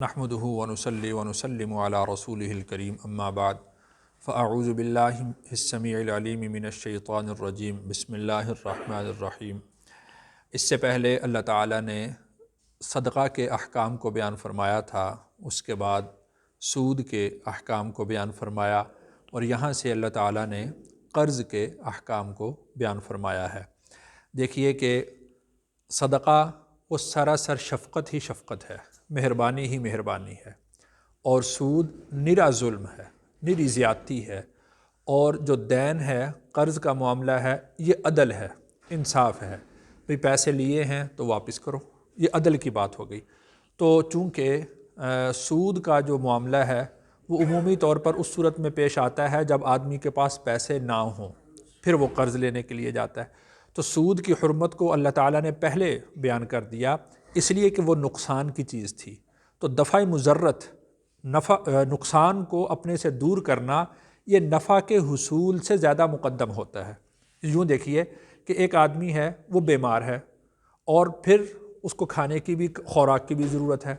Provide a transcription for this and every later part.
نحمده ونصلي ونسلم على رسوله الكريم اما بعد فاعوذ باللہ السمیع العلیم من الشیطان الرجیم بسم اللہ الرحمن الرحیم۔ اس سے پہلے اللہ تعالیٰ نے صدقہ کے احکام کو بیان فرمایا تھا، اس کے بعد سود کے احکام کو بیان فرمایا، اور یہاں سے اللہ تعالیٰ نے قرض کے احکام کو بیان فرمایا ہے۔ دیکھیے کہ صدقہ وہ سراسر شفقت ہی شفقت ہے، مہربانی ہی مہربانی ہے، اور سود نرا ظلم ہے، نری زیادتی ہے، اور جو دین ہے، قرض کا معاملہ ہے، یہ عدل ہے، انصاف ہے۔ بھئی پیسے لیے ہیں تو واپس کرو، یہ عدل کی بات ہو گئی۔ تو چونکہ سود کا جو معاملہ ہے وہ عمومی طور پر اس صورت میں پیش آتا ہے جب آدمی کے پاس پیسے نہ ہوں، پھر وہ قرض لینے کے لیے جاتا ہے۔ تو سود کی حرمت کو اللہ تعالیٰ نے پہلے بیان کر دیا، اس لیے کہ وہ نقصان کی چیز تھی۔ تو دفع مضرت، نقصان کو اپنے سے دور کرنا، یہ نفع کے حصول سے زیادہ مقدم ہوتا ہے۔ یوں دیکھیے کہ ایک آدمی ہے، وہ بیمار ہے، اور پھر اس کو کھانے کی بھی، خوراک کی بھی ضرورت ہے،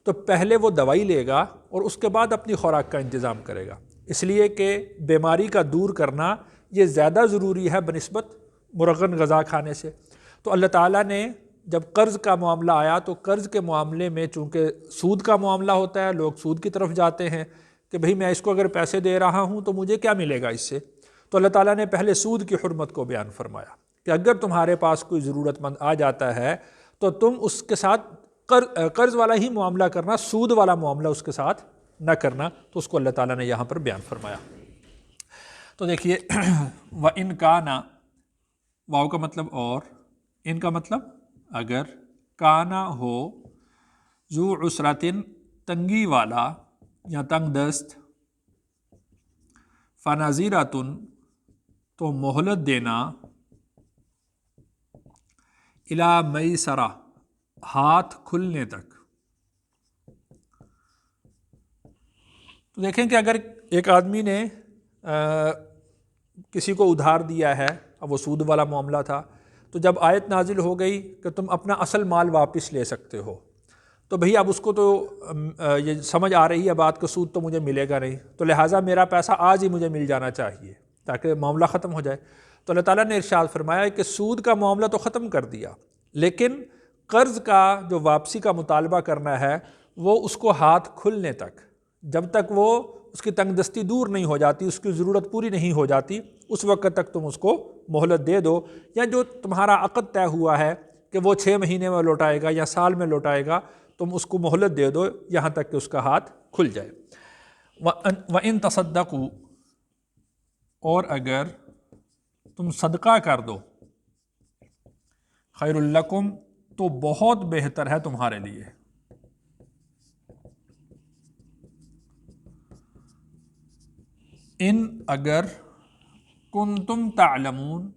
تو پہلے وہ دوائی لے گا اور اس کے بعد اپنی خوراک کا انتظام کرے گا، اس لیے کہ بیماری کا دور کرنا یہ زیادہ ضروری ہے بنسبت مرغن غذا کھانے سے۔ تو اللہ تعالیٰ نے جب قرض کا معاملہ آیا تو قرض کے معاملے میں چونکہ سود کا معاملہ ہوتا ہے، لوگ سود کی طرف جاتے ہیں کہ بھئی میں اس کو اگر پیسے دے رہا ہوں تو مجھے کیا ملے گا اس سے۔ تو اللہ تعالیٰ نے پہلے سود کی حرمت کو بیان فرمایا کہ اگر تمہارے پاس کوئی ضرورت مند آ جاتا ہے تو تم اس کے ساتھ قرض والا ہی معاملہ کرنا، سود والا معاملہ اس کے ساتھ نہ کرنا۔ تو اس کو اللہ تعالیٰ نے یہاں پر بیان فرمایا۔ تو دیکھیے وَإِنْ كَانَ، واو کا مطلب اور، ان کا مطلب اگر، کانا ہو، ذو عسرتن تنگی والا یا تنگ دست، فنظیرتن تو مہلت دینا، الی میسرہ ہاتھ کھلنے تک۔ تو دیکھیں کہ اگر ایک آدمی نے کسی کو ادھار دیا ہے، اب وہ سود والا معاملہ تھا، تو جب آیت نازل ہو گئی کہ تم اپنا اصل مال واپس لے سکتے ہو، تو بھئی اب اس کو تو یہ سمجھ آ رہی ہے بات کہ سود تو مجھے ملے گا نہیں، تو لہٰذا میرا پیسہ آج ہی مجھے مل جانا چاہیے تاکہ معاملہ ختم ہو جائے۔ تو اللہ تعالیٰ نے ارشاد فرمایا کہ سود کا معاملہ تو ختم کر دیا، لیکن قرض کا جو واپسی کا مطالبہ کرنا ہے وہ اس کو ہاتھ کھلنے تک، جب تک وہ اس کی تنگ دستی دور نہیں ہو جاتی، اس کی ضرورت پوری نہیں ہو جاتی، اس وقت تک تم اس کو مہلت دے دو، یا جو تمہارا عقد طے ہوا ہے کہ وہ 6 مہینے میں لوٹائے گا یا سال میں لوٹائے گا، تم اس کو مہلت دے دو یہاں تک کہ اس کا ہاتھ کھل جائے۔ وَإِن تَصَدَّقُوا، اور اگر تم صدقہ کر دو، خیر لکم تو بہت بہتر ہے تمہارے لیے۔ ان اگر کنتم تعلمون،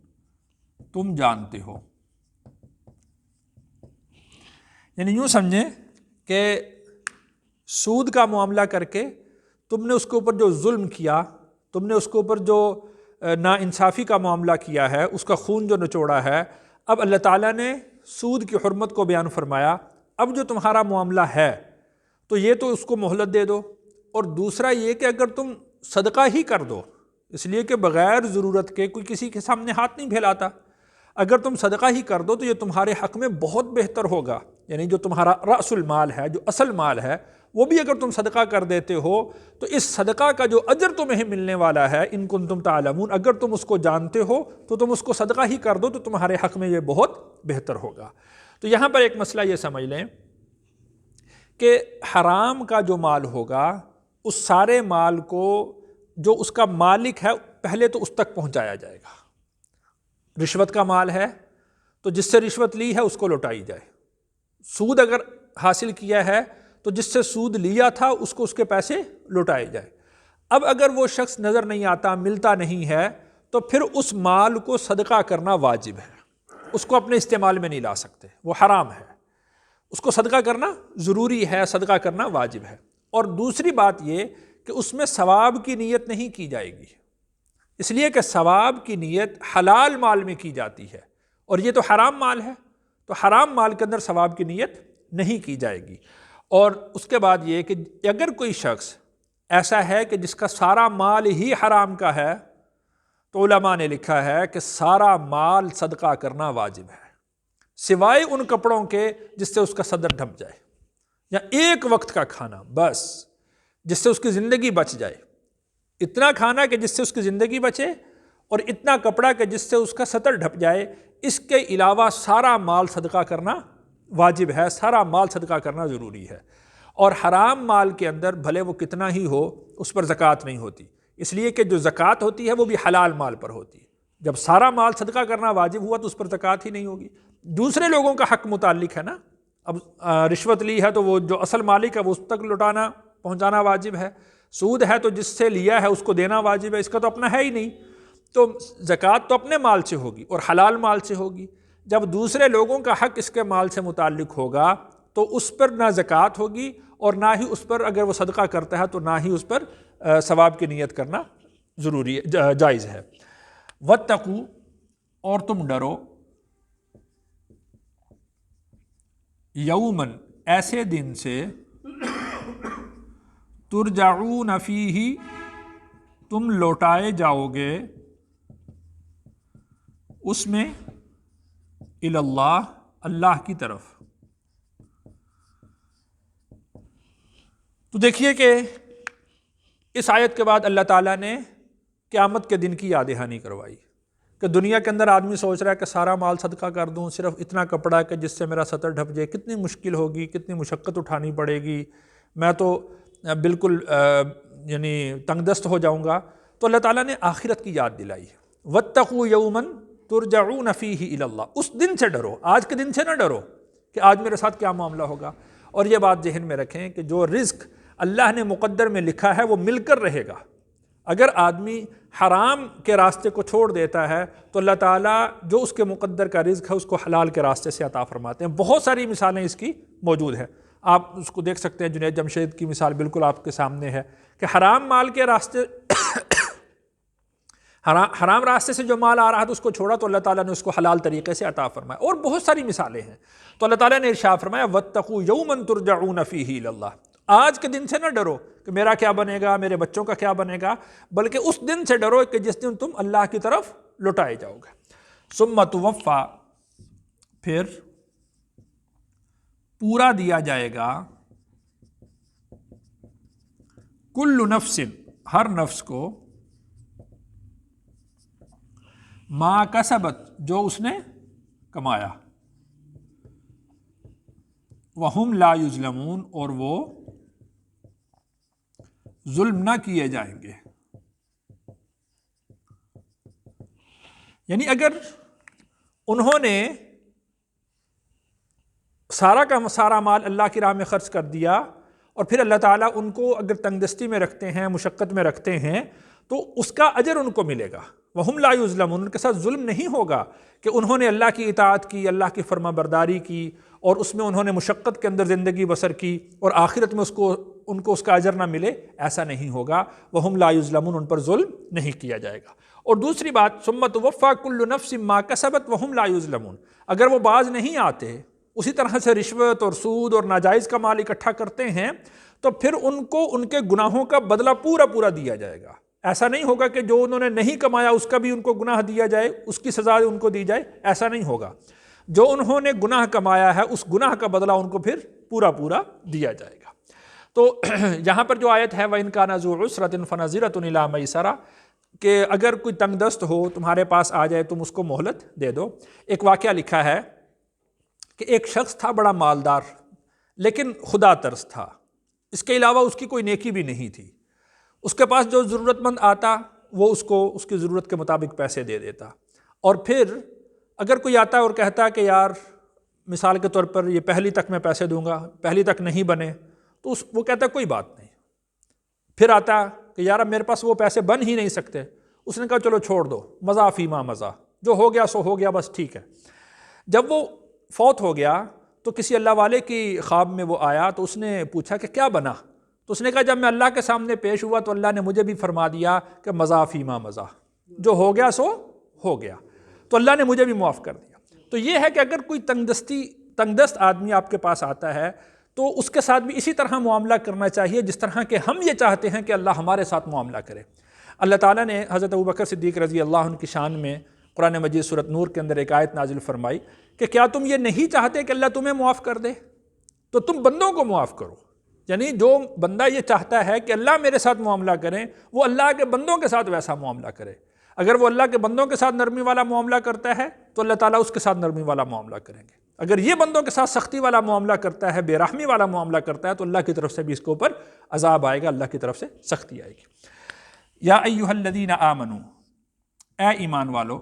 تم جانتے ہو، یعنی یوں سمجھیں کہ سود کا معاملہ کر کے تم نے اس کے اوپر جو ظلم کیا، تم نے اس کے اوپر جو ناانصافی کا معاملہ کیا ہے، اس کا خون جو نچوڑا ہے، اب اللہ تعالیٰ نے سود کی حرمت کو بیان فرمایا۔ اب جو تمہارا معاملہ ہے تو یہ تو اس کو مہلت دے دو، اور دوسرا یہ کہ اگر تم صدقہ ہی کر دو، اس لیے کہ بغیر ضرورت کے کوئی کسی کے سامنے ہاتھ نہیں پھیلاتا، اگر تم صدقہ ہی کر دو تو یہ تمہارے حق میں بہت بہتر ہوگا، یعنی جو تمہارا رأس المال ہے، جو اصل مال ہے، وہ بھی اگر تم صدقہ کر دیتے ہو تو اس صدقہ کا جو اجر تمہیں ملنے والا ہے، ان کنتم تعلمون، اگر تم اس کو جانتے ہو تو تم اس کو صدقہ ہی کر دو تو تمہارے حق میں یہ بہت بہتر ہوگا۔ تو یہاں پر ایک مسئلہ یہ سمجھ لیں کہ حرام کا جو مال ہوگا، اس سارے مال کو جو اس کا مالک ہے پہلے تو اس تک پہنچایا جائے گا۔ رشوت کا مال ہے تو جس سے رشوت لی ہے اس کو لوٹائی جائے، سود اگر حاصل کیا ہے تو جس سے سود لیا تھا اس کو اس کے پیسے لوٹائے جائے۔ اب اگر وہ شخص نظر نہیں آتا، ملتا نہیں ہے، تو پھر اس مال کو صدقہ کرنا واجب ہے، اس کو اپنے استعمال میں نہیں لا سکتے، وہ حرام ہے، اس کو صدقہ کرنا ضروری ہے، صدقہ کرنا واجب ہے۔ اور دوسری بات یہ کہ اس میں ثواب کی نیت نہیں کی جائے گی، اس لیے کہ ثواب کی نیت حلال مال میں کی جاتی ہے، اور یہ تو حرام مال ہے، تو حرام مال کے اندر ثواب کی نیت نہیں کی جائے گی۔ اور اس کے بعد یہ کہ اگر کوئی شخص ایسا ہے کہ جس کا سارا مال ہی حرام کا ہے تو علماء نے لکھا ہے کہ سارا مال صدقہ کرنا واجب ہے، سوائے ان کپڑوں کے جس سے اس کا صدر ڈھپ جائے، یا ایک وقت کا کھانا بس جس سے اس کی زندگی بچ جائے، اتنا کھانا کہ جس سے اس کی زندگی بچے، اور اتنا کپڑا کہ جس سے اس کا سطر ڈھپ جائے۔ اس کے علاوہ سارا مال صدقہ کرنا واجب ہے، سارا مال صدقہ کرنا ضروری ہے۔ اور حرام مال کے اندر بھلے وہ کتنا ہی ہو اس پر زکوٰۃ نہیں ہوتی، اس لیے کہ جو زکوٰۃ ہوتی ہے وہ بھی حلال مال پر ہوتی ہے۔ جب سارا مال صدقہ کرنا واجب ہوا تو اس پر زکوٰۃ ہی نہیں ہوگی۔ دوسرے لوگوں کا حق متعلق ہے نا، اب رشوت لی ہے تو وہ جو اصل مالک ہے وہ اس تک لٹانا پہنچانا واجب ہے، سود ہے تو جس سے لیا ہے اس کو دینا واجب ہے، اس کا تو اپنا ہے ہی نہیں، تو زکوٰۃ تو اپنے مال سے ہوگی اور حلال مال سے ہوگی۔ جب دوسرے لوگوں کا حق اس کے مال سے متعلق ہوگا تو اس پر نہ زکوٰۃ ہوگی، اور نہ ہی اس پر اگر وہ صدقہ کرتا ہے تو نہ ہی اس پر ثواب کی نیت کرنا ضروری ہے، جائز ہے۔ واتقوا، اور تم ڈرو، یومن، ایسے دن سے، ترجعون فیہ، تم لوٹائے جاؤ گے اس میں، الی اللہ، اللہ کی طرف۔ تو دیکھیے کہ اس آیت کے بعد اللہ تعالیٰ نے قیامت کے دن کی یاد دہانی کروائی کہ دنیا کے اندر آدمی سوچ رہا ہے کہ سارا مال صدقہ کر دوں، صرف اتنا کپڑا کہ جس سے میرا سطر ڈھپ جائے، کتنی مشکل ہوگی، کتنی مشقت اٹھانی پڑے گی، میں تو بالکل یعنی تنگ دست ہو جاؤں گا۔ تو اللہ تعالیٰ نے آخرت کی یاد دلائی، واتقوا یوما ترجعون فیہ الی اللہ، اس دن سے ڈرو، آج کے دن سے نہ ڈرو کہ آج میرے ساتھ کیا معاملہ ہوگا۔ اور یہ بات ذہن میں رکھیں کہ جو رزق اللہ نے مقدر میں لکھا ہے وہ مل کر رہے گا۔ اگر آدمی حرام کے راستے کو چھوڑ دیتا ہے تو اللہ تعالیٰ جو اس کے مقدر کا رزق ہے اس کو حلال کے راستے سے عطا فرماتے ہیں۔ بہت ساری مثالیں اس کی موجود ہیں، آپ اس کو دیکھ سکتے ہیں۔ جنید جمشید کی مثال بالکل آپ کے سامنے ہے کہ حرام مال کے راستے حرام راستے سے جو مال آ رہا تھا اس کو چھوڑا تو اللہ تعالیٰ نے اس کو حلال طریقے سے عطا فرمایا، اور بہت ساری مثالیں ہیں۔ تو اللہ تعالیٰ نے ارشاد فرمایا واتقوا یوما ترجعون فیہ الی اللہ، آج کے دن سے نہ ڈرو کہ میرا کیا بنے گا، میرے بچوں کا کیا بنے گا، بلکہ اس دن سے ڈرو کہ جس دن تم اللہ کی طرف لوٹائے جاؤ گے۔ ثم توفی، پھر پورا دیا جائے گا، کل نفس، ہر نفس کو، ما کسبت، جو اس نے کمایا، وہم لا یظلمون، اور وہ ظلم نہ کیے جائیں گے۔ یعنی اگر انہوں نے سارا کا سارا مال اللہ کی راہ میں خرچ کر دیا اور پھر اللہ تعالیٰ ان کو اگر تنگ دستی میں رکھتے ہیں، مشقت میں رکھتے ہیں، تو اس کا اجر ان کو ملے گا۔ وہم لا یظلمون، ان کے ساتھ ظلم نہیں ہوگا کہ انہوں نے اللہ کی اطاعت کی، اللہ کی فرما برداری کی، اور اس میں انہوں نے مشقت کے اندر زندگی بسر کی، اور آخرت میں ان کو اس کا اجر نہ ملے، ایسا نہیں ہوگا۔ وہم لا یظلمون، ان پر ظلم نہیں کیا جائے گا۔ اور دوسری بات، ثم توفی کل نفس ما کسبت وہم لا یظلمون، اگر وہ باز نہیں آتے، اسی طرح سے رشوت اور سود اور ناجائز کا مال اکٹھا کرتے ہیں، تو پھر ان کو ان کے گناہوں کا بدلہ پورا پورا دیا جائے گا۔ ایسا نہیں ہوگا کہ جو انہوں نے نہیں کمایا اس کا بھی ان کو گناہ دیا جائے، اس کی سزا ان کو دی جائے، ایسا نہیں ہوگا۔ جو انہوں نے گناہ کمایا ہے اس گناہ کا بدلہ ان کو پھر پورا پورا دیا جائے گا۔ تو یہاں پر جو آیت ہے وَإِن كَانَ ذُو عُسْرَةٍ فَنَظِرَةٌ إِلَىٰ مَيْسَرَةٍ، کہ اگر کوئی تنگ دست ہو تمہارے پاس آ جائے تم اس کو مہلت دے دو۔ ایک واقعہ لکھا ہے کہ ایک شخص تھا بڑا مالدار، لیکن خدا ترس تھا، اس کے علاوہ اس کی کوئی نیکی بھی نہیں تھی۔ اس کے پاس جو ضرورت مند آتا وہ اس کو اس کی ضرورت کے مطابق پیسے دے دیتا، اور پھر اگر کوئی آتا اور کہتا کہ یار مثال کے طور پر یہ پہلی تک میں پیسے دوں گا، پہلی تک نہیں بنے، تو وہ کہتا کوئی بات نہیں۔ پھر آتا کہ یار اب میرے پاس وہ پیسے بن ہی نہیں سکتے، اس نے کہا چلو چھوڑ دو، مضی فیما مضی، جو ہو گیا سو ہو گیا، بس ٹھیک ہے۔ جب وہ فوت ہو گیا تو کسی اللہ والے کی خواب میں وہ آیا تو اس نے پوچھا کہ کیا بنا، تو اس نے کہا جب میں اللہ کے سامنے پیش ہوا تو اللہ نے مجھے بھی فرما دیا کہ مضی فیما مضی، جو ہو گیا سو ہو گیا، تو اللہ نے مجھے بھی معاف کر دیا۔ تو یہ ہے کہ اگر کوئی تنگ دست آدمی آپ کے پاس آتا ہے تو اس کے ساتھ بھی اسی طرح معاملہ کرنا چاہیے جس طرح کہ ہم یہ چاہتے ہیں کہ اللہ ہمارے ساتھ معاملہ کرے۔ اللہ تعالیٰ نے حضرت ابوبکر صدیق رضی اللہ عنہ کی شان میں قرآن مجید سورۃ نور کے اندر ایک آیت نازل فرمائی کہ کیا تم یہ نہیں چاہتے کہ اللہ تمہیں معاف کر دے، تو تم بندوں کو معاف کرو۔ یعنی جو بندہ یہ چاہتا ہے کہ اللہ میرے ساتھ معاملہ کریں، وہ اللہ کے بندوں کے ساتھ ویسا معاملہ کرے۔ اگر وہ اللہ کے بندوں کے ساتھ نرمی والا معاملہ کرتا ہے تو اللہ تعالیٰ اس کے ساتھ نرمی والا معاملہ کریں گے۔ اگر یہ بندوں کے ساتھ سختی والا معاملہ کرتا ہے، بے رحمی والا معاملہ کرتا ہے، تو اللہ کی طرف سے بھی اس کے اوپر عذاب آئے گا، اللہ کی طرف سے سختی آئے گی۔ یا ایھا الذین آمنوا، اے ایمان والو،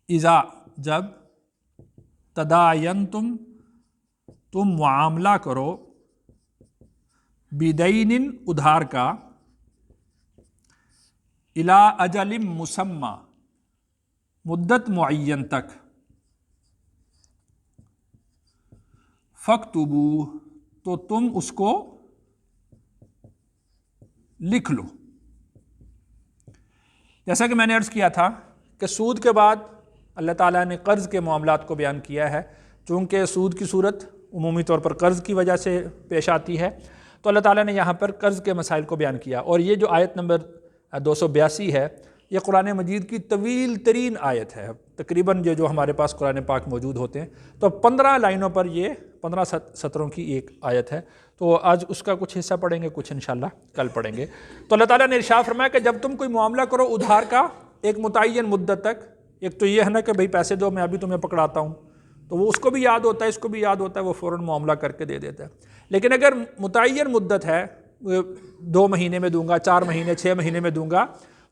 اذا جب تداینتم تم معاملہ کرو، بدین ادھار کا، الی اجل مسمی مدت معین تک، فاکتبوہ تو تم اس کو لکھ لو۔ جیسا کہ میں نے عرض کیا تھا کہ سود کے بعد اللہ تعالیٰ نے قرض کے معاملات کو بیان کیا ہے، چونکہ سود کی صورت عمومی طور پر قرض کی وجہ سے پیش آتی ہے، تو اللہ تعالیٰ نے یہاں پر قرض کے مسائل کو بیان کیا۔ اور یہ جو آیت نمبر 282 ہے، یہ قرآن مجید کی طویل ترین آیت ہے۔ تقریباً یہ جو ہمارے پاس قرآن پاک موجود ہوتے ہیں تو 15 لائنوں پر، یہ 15 سطروں کی ایک آیت ہے، تو آج اس کا کچھ حصہ پڑھیں گے، کچھ انشاءاللہ کل پڑھیں گے۔ تو اللہ تعالیٰ نے ارشاد فرمایا کہ جب تم کوئی معاملہ کرو ادھار کا ایک متعین مدت تک، ایک تو یہ ہے نا کہ بھئی پیسے دو، میں ابھی تمہیں پکڑاتا ہوں، تو وہ اس کو بھی یاد ہوتا ہے، اس کو بھی یاد ہوتا ہے، وہ فوراً معاملہ کر کے دے دیتا ہے۔ لیکن اگر متعین مدت ہے، 2 مہینے میں دوں گا، 4 مہینے، 6 مہینے میں دوں گا،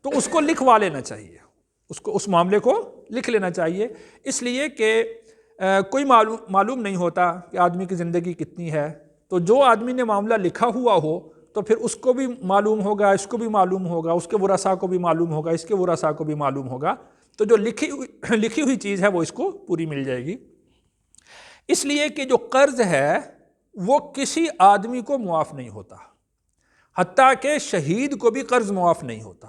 تو اس کو لکھوا لینا چاہیے، اس معاملے کو لکھ لینا چاہیے، اس لیے کہ کوئی معلوم نہیں ہوتا کہ آدمی کی زندگی کتنی ہے، تو جو آدمی نے معاملہ لکھا ہوا ہو تو پھر اس کو بھی معلوم ہوگا، اس کو بھی معلوم ہوگا، اس کے ورثاء کو بھی معلوم ہوگا، اس کے ورثاء کو بھی معلوم ہوگا، تو جو لکھی ہوئی چیز ہے وہ اس کو پوری مل جائے گی۔ اس لیے کہ جو قرض ہے وہ کسی آدمی کو معاف نہیں ہوتا، حتیٰ کہ شہید کو بھی قرض معاف نہیں ہوتا۔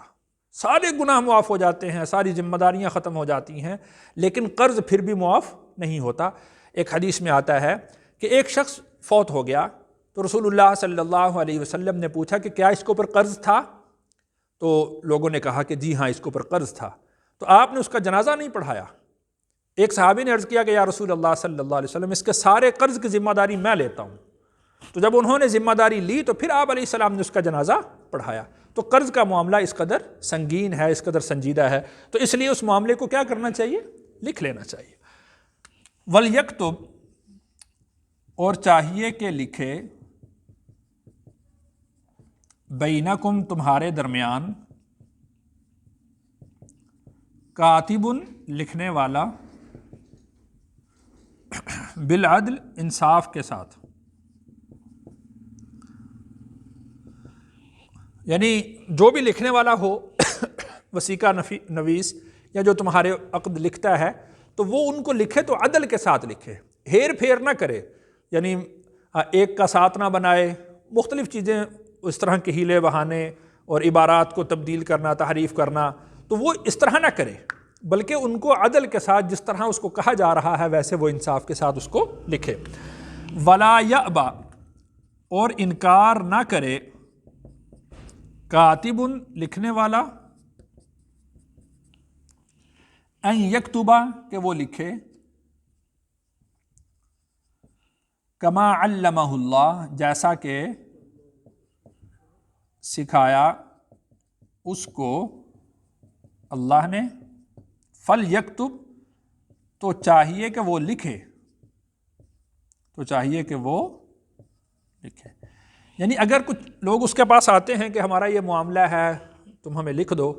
سارے گناہ معاف ہو جاتے ہیں، ساری ذمہ داریاں ختم ہو جاتی ہیں، لیکن قرض پھر بھی معاف نہیں ہوتا۔ ایک حدیث میں آتا ہے کہ ایک شخص فوت ہو گیا تو رسول اللہ صلی اللہ علیہ وسلم نے پوچھا کہ کیا اس کے اوپر قرض تھا؟ تو لوگوں نے کہا کہ جی ہاں، اس کے اوپر قرض تھا۔ تو آپ نے اس کا جنازہ نہیں پڑھایا۔ ایک صحابی نے عرض کیا کہ یا رسول اللہ صلی اللہ علیہ وسلم، اس کے سارے قرض کی ذمہ داری میں لیتا ہوں۔ تو جب انہوں نے ذمہ داری لی تو پھر آپ علیہ السلام نے اس کا جنازہ پڑھایا۔ تو قرض کا معاملہ اس قدر سنگین ہے، اس قدر سنجیدہ ہے، تو اس لیے اس معاملے کو کیا کرنا چاہیے؟ لکھ لینا چاہیے۔ وَلْيَكْتُبْ، اور چاہیے کہ لکھے، بینکم، تمہارے درمیان، کاتبٌ، لکھنے والا، بالعدل، انصاف کے ساتھ، یعنی جو بھی لکھنے والا ہو وثیقہ نویس یا جو تمہارے عقد لکھتا ہے تو وہ ان کو لکھے تو عدل کے ساتھ لکھے، ہیر پھیر نہ کرے، یعنی ایک کا ساتھ نہ بنائے، مختلف چیزیں اس طرح کے ہیلے بہانے اور عبارات کو تبدیل کرنا، تحریف کرنا، تو وہ اس طرح نہ کرے، بلکہ ان کو عدل کے ساتھ جس طرح اس کو کہا جا رہا ہے ویسے وہ انصاف کے ساتھ اس کو لکھے۔ ولا یأبا، اور انکار نہ کرے، کاتب، لکھنے والا، ان یکتبا، کہ وہ لکھے، کما علمہ اللہ، جیسا کہ سکھایا اس کو اللہ نے، فلیکتب، تو چاہیے کہ وہ لکھے، یعنی اگر کچھ لوگ اس کے پاس آتے ہیں کہ ہمارا یہ معاملہ ہے تم ہمیں لکھ دو،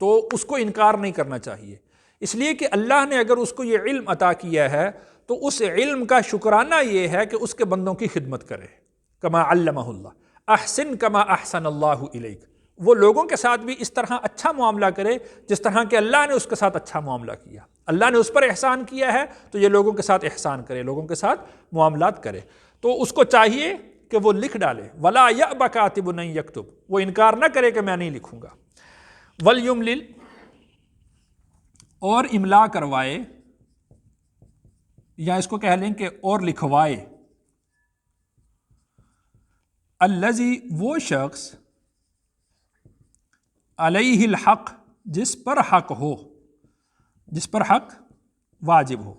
تو اس کو انکار نہیں کرنا چاہیے، اس لیے کہ اللہ نے اگر اس کو یہ علم عطا کیا ہے تو اس علم کا شکرانہ یہ ہے کہ اس کے بندوں کی خدمت کرے، کما علمہ اللہ، احسن کما احسن اللہ الیک، وہ لوگوں کے ساتھ بھی اس طرح اچھا معاملہ کرے جس طرح کہ اللہ نے اس کے ساتھ اچھا معاملہ کیا، اللہ نے اس پر احسان کیا ہے تو یہ لوگوں کے ساتھ احسان کرے، لوگوں کے ساتھ معاملات کرے، تو اس کو چاہیے کہ وہ لکھ ڈالے۔ ولا یأب کاتب ان یکتب، وہ انکار نہ کرے کہ میں نہیں لکھوں گا۔ ولیملل، اور املا کروائے، یا اس کو کہہ لیں کہ اور لکھوائے، الذی وہ شخص علیہ الحق جس پر حق ہو، جس پر حق واجب ہو،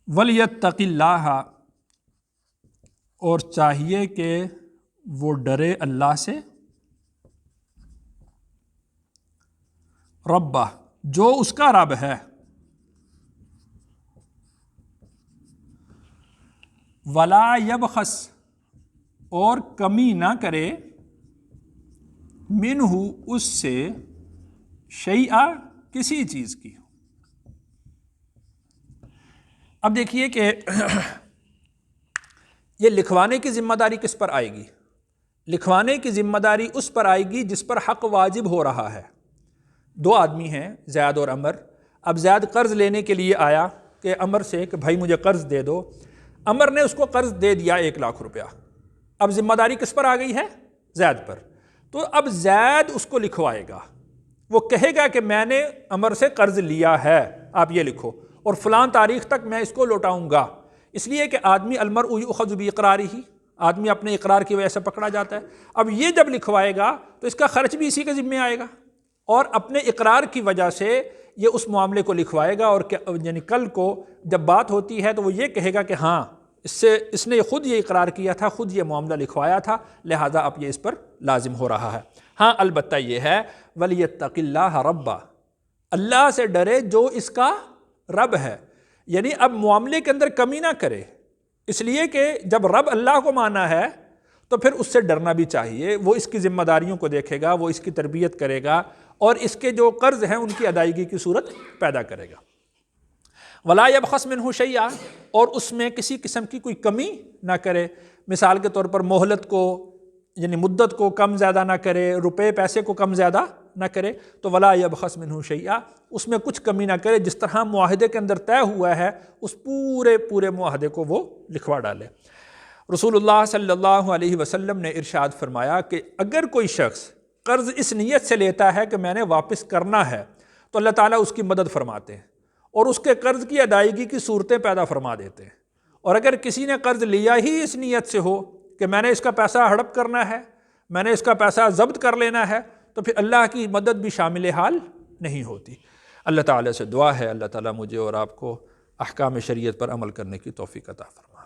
ولیتق اللہ اور چاہیے کہ وہ ڈرے اللہ سے، ربہ جو اس کا رب ہے، ولا یبخس اور کمی نہ کرے، منہ اس سے، شیئا کسی چیز کی۔ اب دیکھیے کہ یہ لکھوانے کی ذمہ داری کس پر آئے گی؟ لکھوانے کی ذمہ داری اس پر آئے گی جس پر حق واجب ہو رہا ہے۔ دو آدمی ہیں، زید اور عمر۔ اب زید قرض لینے کے لیے آیا کہ عمر سے کہ بھائی مجھے قرض دے دو، عمر نے اس کو قرض دے دیا 1,00,000 روپیہ۔ اب ذمہ داری کس پر آ گئی ہے؟ زید پر۔ تو اب زید اس کو لکھوائے گا، وہ کہے گا کہ میں نے عمر سے قرض لیا ہے، آپ یہ لکھو اور فلاں تاریخ تک میں اس کو لوٹاؤں گا۔ اس لیے کہ آدمی المرء یؤخذ باقرارہ، آدمی اپنے اقرار کی وجہ سے پکڑا جاتا ہے۔ اب یہ جب لکھوائے گا تو اس کا خرچ بھی اسی کے ذمے آئے گا، اور اپنے اقرار کی وجہ سے یہ اس معاملے کو لکھوائے گا، اور یعنی کل کو جب بات ہوتی ہے تو وہ یہ کہے گا کہ ہاں اس نے خود یہ اقرار کیا تھا، خود یہ معاملہ لکھوایا تھا، لہٰذا اب یہ اس پر لازم ہو رہا ہے۔ ہاں البتہ یہ ہے وَلْيَتَّقِ اللَّهَ رَبَّهُ، اللہ سے ڈرے جو اس کا رب ہے، یعنی اب معاملے کے اندر کمی نہ کرے، اس لیے کہ جب رب اللہ کو مانا ہے تو پھر اس سے ڈرنا بھی چاہیے، وہ اس کی ذمہ داریوں کو دیکھے گا، وہ اس کی تربیت کرے گا، اور اس کے جو قرض ہیں ان کی ادائیگی کی صورت پیدا کرے گا۔ ولا یبخس منہ شیئا، اور اس میں کسی قسم کی کوئی کمی نہ کرے، مثال کے طور پر مہلت کو یعنی مدت کو کم زیادہ نہ کرے، روپے پیسے کو کم زیادہ نہ کرے، تو ولا یبخس منہ شیئا، اس میں کچھ کمی نہ کرے، جس طرح معاہدے کے اندر طے ہوا ہے اس پورے معاہدے کو وہ لکھوا ڈالے۔ رسول اللہ صلی اللہ علیہ وسلم نے ارشاد فرمایا کہ اگر کوئی شخص قرض اس نیت سے لیتا ہے کہ میں نے واپس کرنا ہے تو اللہ تعالیٰ اس کی مدد فرماتے ہیں اور اس کے قرض کی ادائیگی کی صورتیں پیدا فرما دیتے ہیں۔ اور اگر کسی نے قرض لیا ہی اس نیت سے ہو کہ میں نے اس کا پیسہ ہڑپ کرنا ہے، میں نے اس کا پیسہ ضبط کر لینا ہے، تو پھر اللہ کی مدد بھی شامل حال نہیں ہوتی۔ اللہ تعالیٰ سے دعا ہے اللہ تعالیٰ مجھے اور آپ کو احکام شریعت پر عمل کرنے کی توفیق عطا فرمائے۔